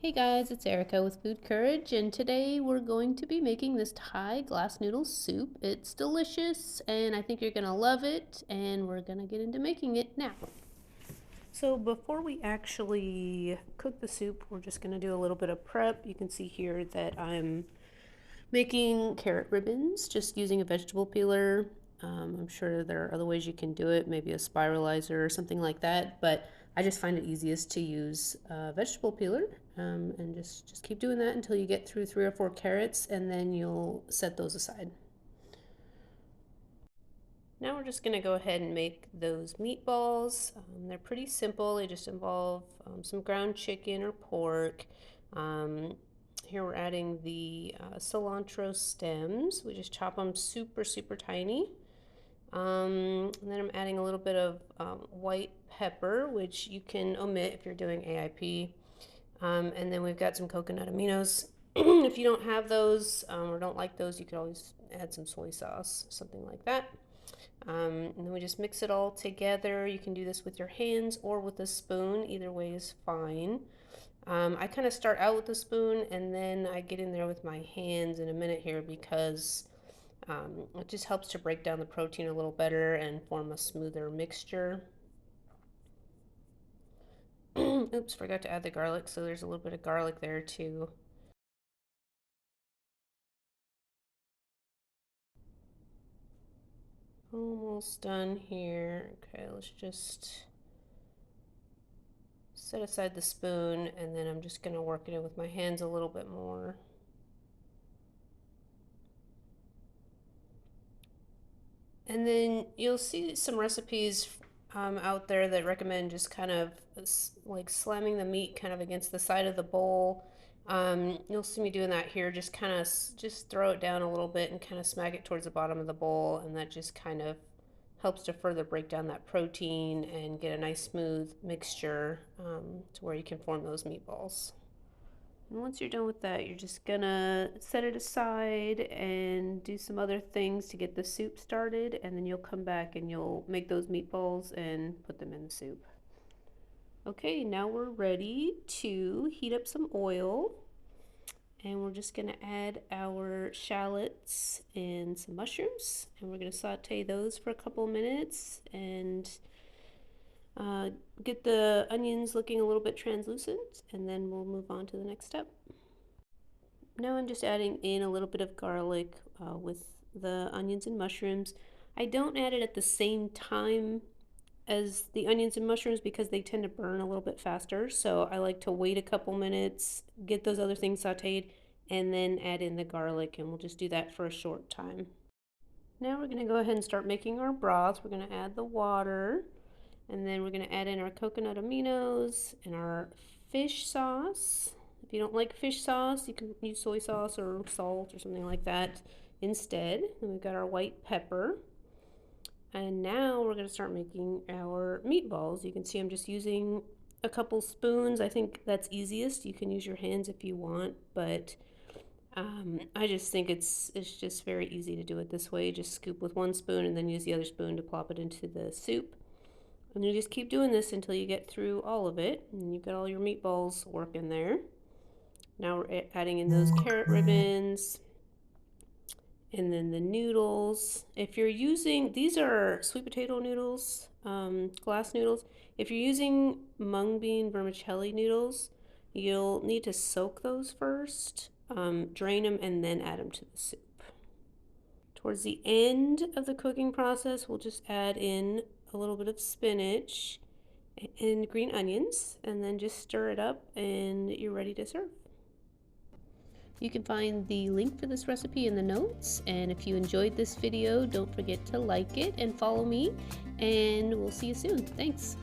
Hey guys, it's Erica with Food Courage, and today we're going to be making this Thai glass noodle soup. It's delicious, and I think you're gonna love it, and we're gonna get into making it now. So before we actually cook the soup, we're just gonna do a little bit of prep. You can see here that I'm making carrot ribbons, just using a vegetable peeler. I'm sure there are other ways you can do it, maybe a spiralizer or something like that, but I just find it easiest to use a vegetable peeler, and just keep doing that until you get through 3 or 4 carrots, and then you'll set those aside. Now we're just going to go ahead and make those meatballs. They're pretty simple. They just involve some ground chicken or pork. Here we're adding the cilantro stems. We just chop them super tiny. And then I'm adding a little bit of white pepper, which you can omit if you're doing AIP. And then we've got some coconut aminos. If you don't have those or don't like those, you could always add some soy sauce, something like that. And then we just mix it all together. You can do this with your hands or with a spoon. Either way is fine. I kind of start out with a spoon and then I get in there with my hands in a minute here because it just helps to break down the protein a little better and form a smoother mixture. Oops, forgot to add the garlic, so there's a little bit of garlic there too. Almost done here. Okay, let's just set aside the spoon, and then I'm just going to work it in with my hands a little bit more. And then you'll see some recipes out there that recommend just kind of like slamming the meat kind of against the side of the bowl. You'll see me doing that here, just kind of just throw it down a little bit and kind of smack it towards the bottom of the bowl, and that just kind of helps to further break down that protein and get a nice smooth mixture to where you can form those meatballs. And once you're done with that, you're just gonna set it aside and do some other things to get the soup started, and then you'll come back and you'll make those meatballs and put them in the soup. Okay, now we're ready to heat up some oil, and we're just gonna add our shallots and some mushrooms, and we're gonna saute those for a couple minutes and get the onions looking a little bit translucent, and then we'll move on to the next step. Now I'm just adding in a little bit of garlic with the onions and mushrooms. I don't add it at the same time as the onions and mushrooms because they tend to burn a little bit faster. So I like to wait a couple minutes, get those other things sauteed, and then add in the garlic, and we'll just do that for a short time. Now we're going to go ahead and start making our broth. We're going to add the water, and then we're going to add in our coconut aminos and our fish sauce. If you don't like fish sauce, you can use soy sauce or salt or something like that instead. And we've got our white pepper. And now we're going to start making our meatballs. You can see I'm just using a couple spoons. I think that's easiest. You can use your hands if you want, but I just think it's just very easy to do it this way. Just scoop with one spoon and then use the other spoon to plop it into the soup. And you just keep doing this until you get through all of it, and you've got all your meatballs working there. Now we're adding in those carrot ribbons, and then the noodles. If you're using, these are sweet potato noodles, glass noodles. If you're using mung bean vermicelli noodles, you'll need to soak those first, drain them, and then add them to the soup. Towards the end of the cooking process, we'll just add in a little bit of spinach and green onions, and then just stir it up, and you're ready to serve. You can find the link for this recipe in the notes, and if you enjoyed this video, don't forget to like it and follow me, and we'll see you soon. Thanks.